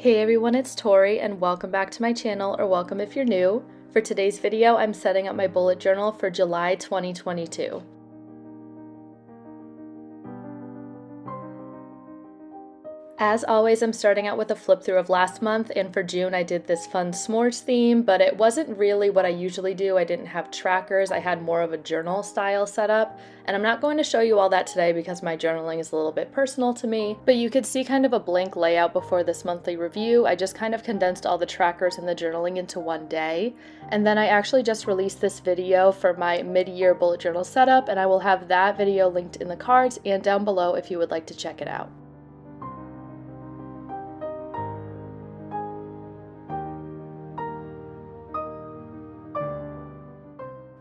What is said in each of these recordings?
Hey everyone, it's Tori and welcome back to my channel, or welcome if you're new. For today's video, I'm setting up my bullet journal for July 2022. As always, I'm starting out with a flip through of last month, and for June I did this fun s'mores theme, but it wasn't really what I usually do. I didn't have trackers, I had more of a journal style setup, and I'm not going to show you all that today because my journaling is a little bit personal to me, but you could see kind of a blank layout before this monthly review. I just kind of condensed all the trackers and the journaling into one day, and then I actually just released this video for my mid-year bullet journal setup, and I will have that video linked in the cards and down below if you would like to check it out.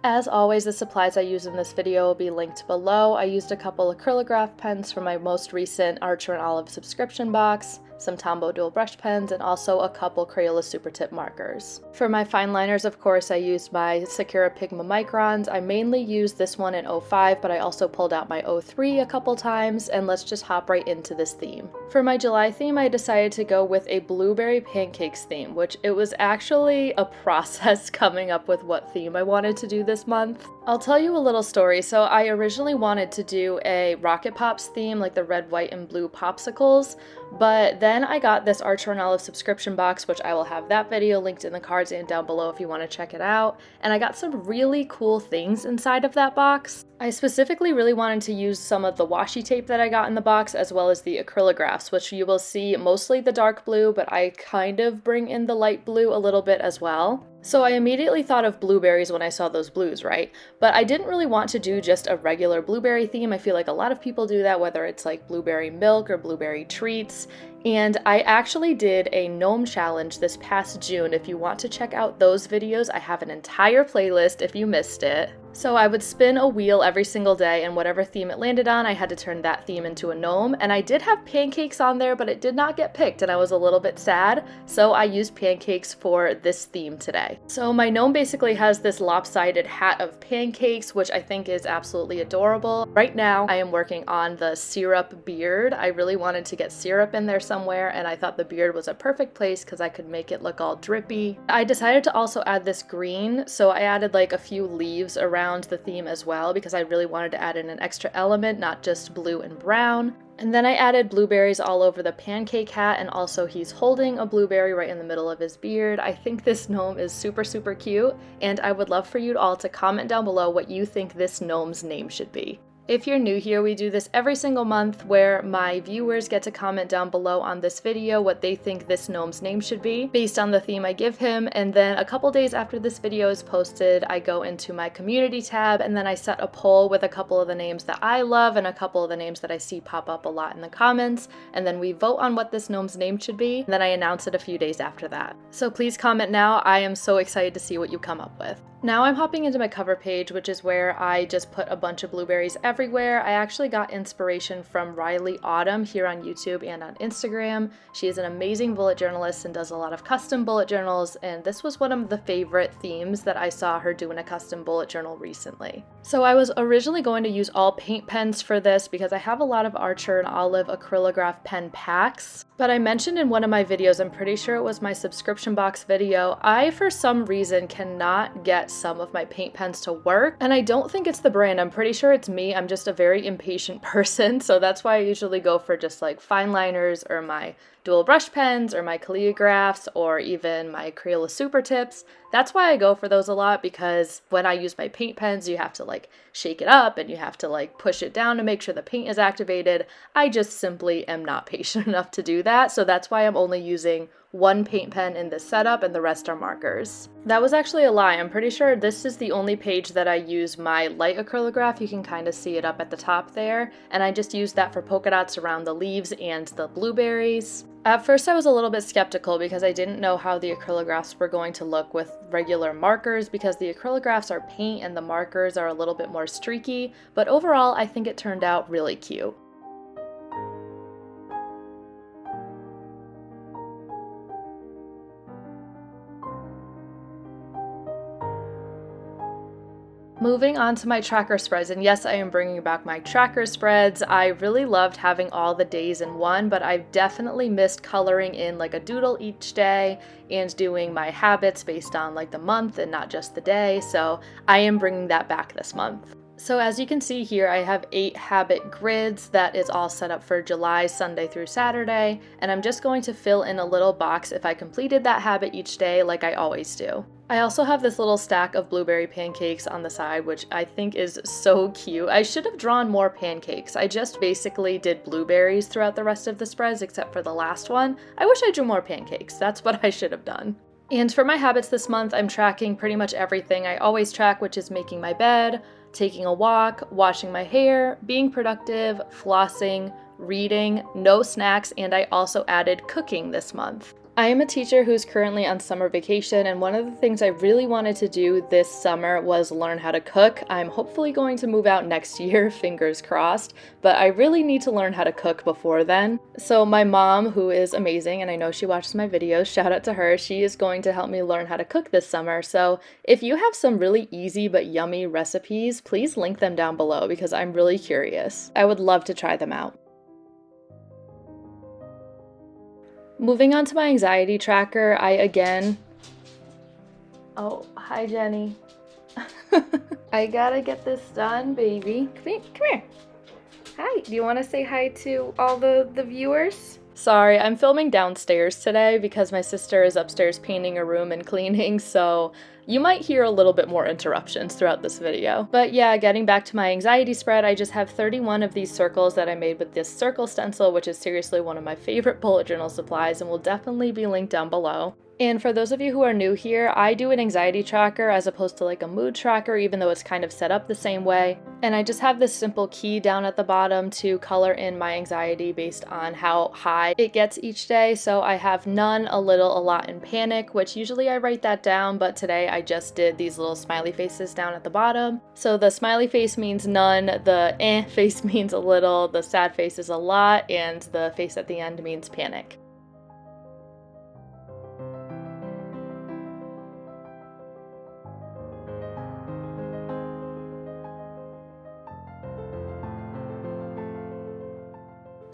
As always, the supplies I use in this video will be linked below. I used a couple acrylograph pens from my most recent Archer and Olive subscription box, some Tombow dual brush pens, and also a couple Crayola Super Tip markers. For my fine liners, of course, I used my Sakura Pigma Microns. I mainly used this one in 05, but I also pulled out my 03 a couple times, and let's just hop right into this theme. For my July theme, I decided to go with a blueberry pancakes theme, which it was actually a process coming up with what theme I wanted to do this month. I'll tell you a little story. So I originally wanted to do a Rocket Pops theme, like the red, white, and blue popsicles, but then I got this Archer and Olive subscription box, which I will have that video linked in the cards and down below if you want to check it out, and I got some really cool things inside of that box. I specifically really wanted to use some of the washi tape that I got in the box, as well as the acrylographs, which you will see mostly the dark blue, but I kind of bring in the light blue a little bit as well. So I immediately thought of blueberries when I saw those blues, right? But I didn't really want to do just a regular blueberry theme. I feel like a lot of people do that, whether it's like blueberry milk or blueberry treats. And I actually did a gnome challenge this past June. If you want to check out those videos, I have an entire playlist if you missed it. So I would spin a wheel every single day, and whatever theme it landed on, I had to turn that theme into a gnome. And I did have pancakes on there, but it did not get picked, and I was a little bit sad. So I used pancakes for this theme today. So my gnome basically has this lopsided hat of pancakes, which I think is absolutely adorable. Right now, I am working on the syrup beard. I really wanted to get syrup in there somewhere, and I thought the beard was a perfect place because I could make it look all drippy. I decided to also add this green, so I added like a few leaves around the theme as well because I really wanted to add in an extra element, not just blue and brown. And then I added blueberries all over the pancake hat, and also he's holding a blueberry right in the middle of his beard. I think this gnome is super, super cute, and I would love for you all to comment down below what you think this gnome's name should be. If you're new here, we do this every single month where my viewers get to comment down below on this video what they think this gnome's name should be based on the theme I give him, and then a couple days after this video is posted, I go into my community tab and then I set a poll with a couple of the names that I love and a couple of the names that I see pop up a lot in the comments, and then we vote on what this gnome's name should be, and then I announce it a few days after that. So please comment now. I am so excited to see what you come up with. Now I'm hopping into my cover page, which is where I just put a bunch of blueberries everywhere. I actually got inspiration from Riley Autumn here on YouTube and on Instagram. She is an amazing bullet journalist and does a lot of custom bullet journals, and this was one of the favorite themes that I saw her do in a custom bullet journal recently. So I was originally going to use all paint pens for this because I have a lot of Archer and Olive acrylograph pen packs, but I mentioned in one of my videos, I'm pretty sure it was my subscription box video, I for some reason cannot get some of my paint pens to work, and I don't think it's the brand. I'm pretty sure it's me. I'm just a very impatient person, so that's why I usually go for just like fine liners or my dual brush pens or my calligraphs or even my Crayola Super Tips. That's why I go for those a lot, because when I use my paint pens, you have to like shake it up and you have to like push it down to make sure the paint is activated. I just simply am not patient enough to do that, so that's why I'm only using one paint pen in this setup and the rest are markers. That was actually a lie. I'm pretty sure this is the only page that I use my light acrylograph. You can kind of see it up at the top there, and I just used that for polka dots around the leaves and the blueberries. At first I was a little bit skeptical because I didn't know how the acrylographs were going to look with regular markers, because the acrylographs are paint and the markers are a little bit more streaky, but overall I think it turned out really cute. Moving on to my tracker spreads, and yes, I am bringing back my tracker spreads. I really loved having all the days in one, but I've definitely missed coloring in like a doodle each day and doing my habits based on like the month and not just the day, so I am bringing that back this month. So as you can see here, I have 8 habit grids that is all set up for July, Sunday through Saturday, and I'm just going to fill in a little box if I completed that habit each day like I always do. I also have this little stack of blueberry pancakes on the side, which I think is so cute. I should have drawn more pancakes. I just basically did blueberries throughout the rest of the spreads except for the last one. I wish I drew more pancakes. That's what I should have done. And for my habits this month, I'm tracking pretty much everything I always track, which is making my bed, taking a walk, washing my hair, being productive, flossing, reading, no snacks, and I also added cooking this month. I am a teacher who's currently on summer vacation, and one of the things I really wanted to do this summer was learn how to cook. I'm hopefully going to move out next year, fingers crossed, but I really need to learn how to cook before then. So my mom, who is amazing, and I know she watches my videos, shout out to her, she is going to help me learn how to cook this summer. So if you have some really easy but yummy recipes, please link them down below because I'm really curious. I would love to try them out. Moving on to my anxiety tracker, oh, hi Jenny. I gotta get this done, baby. Come here. Hi, do you want to say hi to all the viewers? Sorry, I'm filming downstairs today because my sister is upstairs painting a room and cleaning, so you might hear a little bit more interruptions throughout this video. But yeah, getting back to my anxiety spread, I just have 31 of these circles that I made with this circle stencil, which is seriously one of my favorite bullet journal supplies and will definitely be linked down below. And for those of you who are new here, I do an anxiety tracker as opposed to like a mood tracker, even though it's kind of set up the same way. And I just have this simple key down at the bottom to color in my anxiety based on how high it gets each day. So I have none, a little, a lot, and panic, which usually I write that down, but today I just did these little smiley faces down at the bottom. So the smiley face means none, the face means a little, the sad face is a lot, and the face at the end means panic.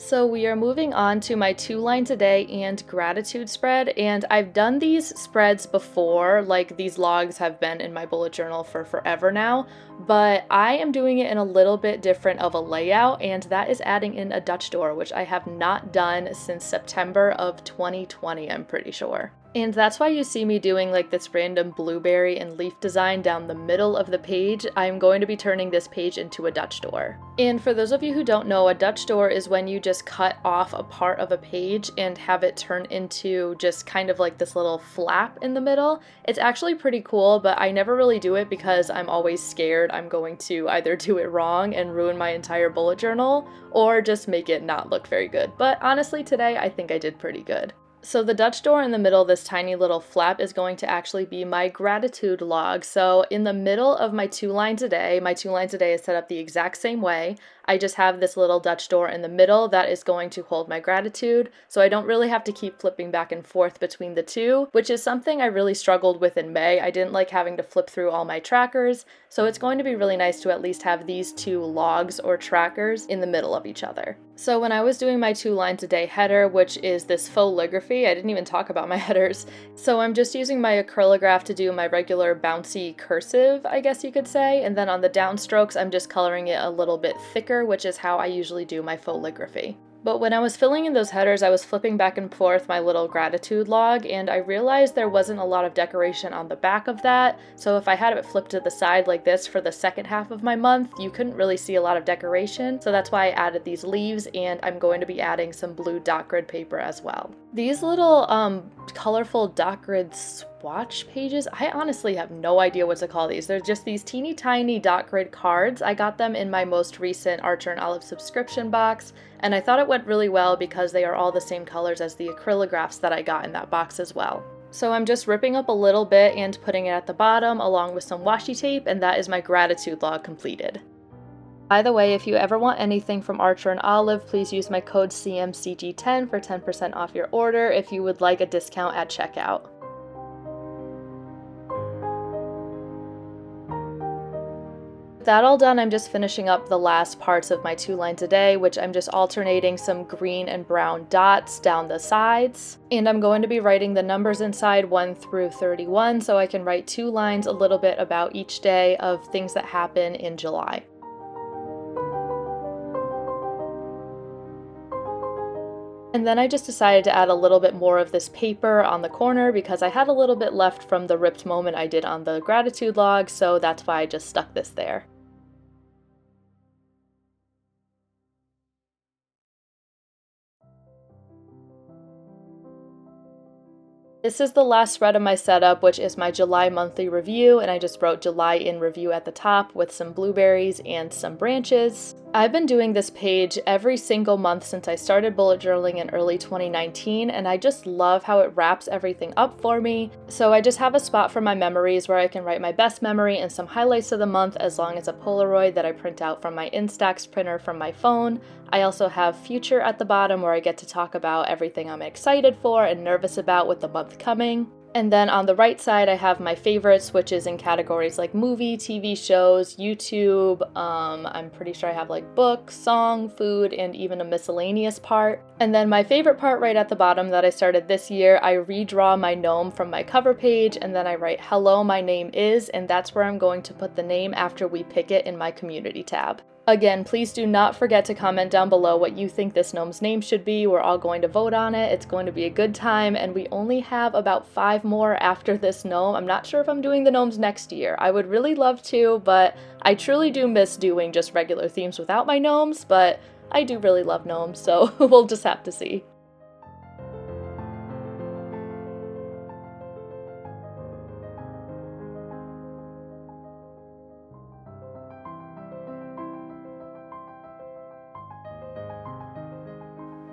So we are moving on to my 2 lines a day and gratitude spread, and I've done these spreads before, like these logs have been in my bullet journal for forever now, but I am doing it in a little bit different of a layout, and that is adding in a Dutch door, which I have not done since September of 2020, I'm pretty sure. And that's why you see me doing like this random blueberry and leaf design down the middle of the page. I'm going to be turning this page into a Dutch door. And for those of you who don't know, a Dutch door is when you just cut off a part of a page and have it turn into just kind of like this little flap in the middle. It's actually pretty cool, but I never really do it because I'm always scared I'm going to either do it wrong and ruin my entire bullet journal or just make it not look very good. But honestly, today I think I did pretty good. So the Dutch door in the middle, this tiny little flap, is going to actually be my gratitude log. So in the middle of my 2 lines a day, my 2 lines a day is set up the exact same way. I just have this little Dutch door in the middle that is going to hold my gratitude, so I don't really have to keep flipping back and forth between the two, which is something I really struggled with in May. I didn't like having to flip through all my trackers, so it's going to be really nice to at least have these 2 logs or trackers in the middle of each other. So when I was doing my 2 lines a day header, which is this faux lithography, I didn't even talk about my headers, so I'm just using my acrylograph to do my regular bouncy cursive, I guess you could say, and then on the downstrokes I'm just coloring it a little bit thicker, which is how I usually do my faux lithography. But when I was filling in those headers, I was flipping back and forth my little gratitude log, and I realized there wasn't a lot of decoration on the back of that, so if I had it flipped to the side like this for the second half of my month, you couldn't really see a lot of decoration, so that's why I added these leaves, and I'm going to be adding some blue dot grid paper as well. These little colorful dot grid swatch pages, I honestly have no idea what to call these. They're just these teeny tiny dot grid cards. I got them in my most recent Archer and Olive subscription box, and I thought it went really well because they are all the same colors as the acrylographs that I got in that box as well. So I'm just ripping up a little bit and putting it at the bottom along with some washi tape, and that is my gratitude log completed. By the way, if you ever want anything from Archer and Olive, please use my code CMCG10 for 10% off your order if you would like a discount at checkout. With that all done, I'm just finishing up the last parts of my 2 lines a day, which I'm just alternating some green and brown dots down the sides. And I'm going to be writing the numbers inside 1 through 31 so I can write 2 lines a little bit about each day of things that happen in July. And then I just decided to add a little bit more of this paper on the corner because I had a little bit left from the ripped moment I did on the gratitude log, so that's why I just stuck this there. This is the last spread of my setup, which is my July monthly review, and I just wrote July in review at the top with some blueberries and some branches. I've been doing this page every single month since I started bullet journaling in early 2019, and I just love how it wraps everything up for me. So I just have a spot for my memories where I can write my best memory and some highlights of the month as long as a Polaroid that I print out from my Instax printer from my phone. I also have future at the bottom where I get to talk about everything I'm excited for and nervous about with the month coming. And then on the right side, I have my favorites, which is in categories like movie, TV shows, YouTube. I'm pretty sure I have like books, song, food, and even a miscellaneous part. And then my favorite part right at the bottom that I started this year, I redraw my gnome from my cover page, and then I write, "Hello, my name is," and that's where I'm going to put the name after we pick it in my community tab. Again, please do not forget to comment down below what you think this gnome's name should be. We're all going to vote on it. It's going to be a good time, and we only have about 5 more after this gnome. I'm not sure if I'm doing the gnomes next year. I would really love to, but I truly do miss doing just regular themes without my gnomes, but I do really love gnomes, so we'll just have to see.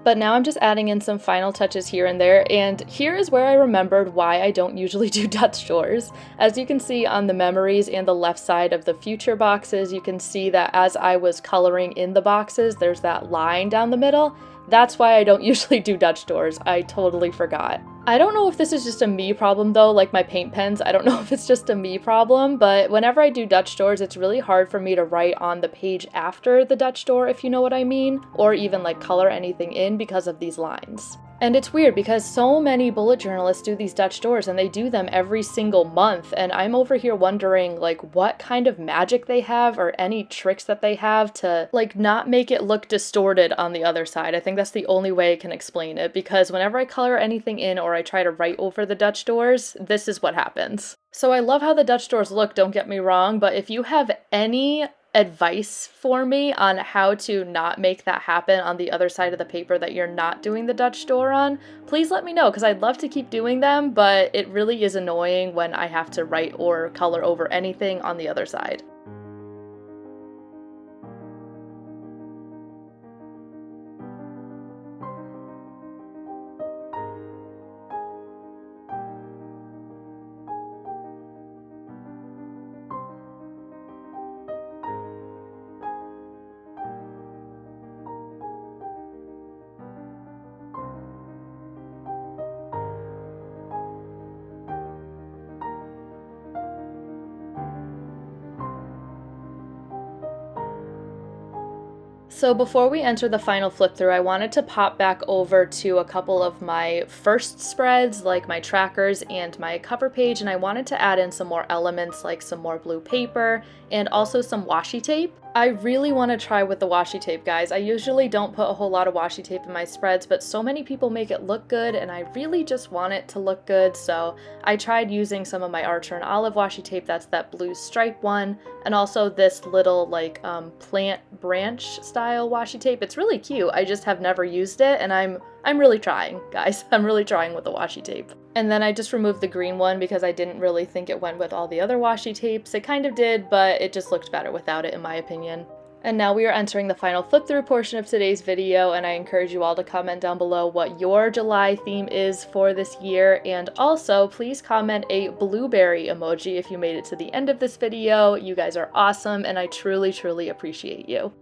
But now I'm just adding in some final touches here and there, and here is where I remembered why I don't usually do Dutch doors. As you can see on the memories and the left side of the future boxes, you can see that as I was coloring in the boxes, there's that line down the middle. That's why I don't usually do Dutch doors. I totally forgot. I don't know if this is just a me problem though, like my paint pens. I don't know if it's just a me problem, but whenever I do Dutch doors, it's really hard for me to write on the page after the Dutch door, if you know what I mean, or even like color anything in because of these lines. And it's weird because so many bullet journalists do these Dutch doors and they do them every single month, and I'm over here wondering like what kind of magic they have or any tricks that they have to like not make it look distorted on the other side. I think that's the only way I can explain it, because whenever I color anything in or I try to write over the Dutch doors, this is what happens. So I love how the Dutch doors look, don't get me wrong, but if you have any advice for me on how to not make that happen on the other side of the paper that you're not doing the Dutch door on, please let me know, because I'd love to keep doing them, but it really is annoying when I have to write or color over anything on the other side. So before we enter the final flip through, I wanted to pop back over to a couple of my first spreads, like my trackers and my cover page, and I wanted to add in some more elements like some more blue paper and also some washi tape. I really want to try with the washi tape, guys. I usually don't put a whole lot of washi tape in my spreads, but so many people make it look good, and I really just want it to look good, so I tried using some of my Archer and Olive washi tape. That's that blue stripe one, and also this little like plant branch style washi tape. It's really cute. I just have never used it, and I'm really trying, guys. I'm really trying with the washi tape. And then I just removed the green one because I didn't really think it went with all the other washi tapes. It kind of did, but it just looked better without it, in my opinion. And now we are entering the final flip through portion of today's video, and I encourage you all to comment down below what your July theme is for this year, and also please comment a blueberry emoji if you made it to the end of this video. You guys are awesome, and I truly, truly appreciate you.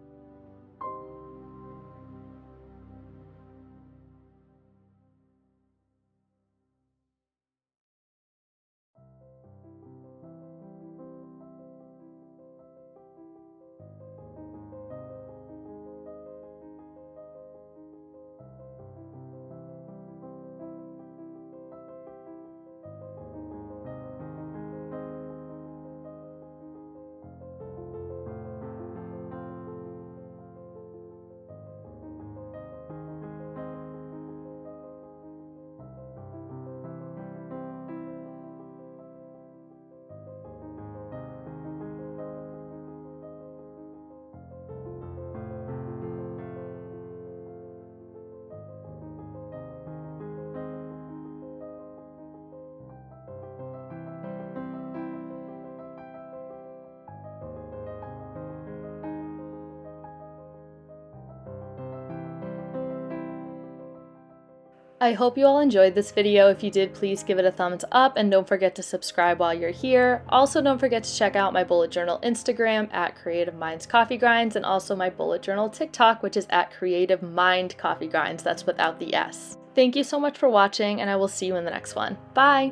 I hope you all enjoyed this video. If you did, please give it a thumbs up and don't forget to subscribe while you're here. Also, don't forget to check out my bullet journal Instagram at Creative Minds Coffee Grinds, and also my bullet journal TikTok, which is at Creative Mind Coffee Grinds. That's without the S. Thank you so much for watching, and I will see you in the next one. Bye!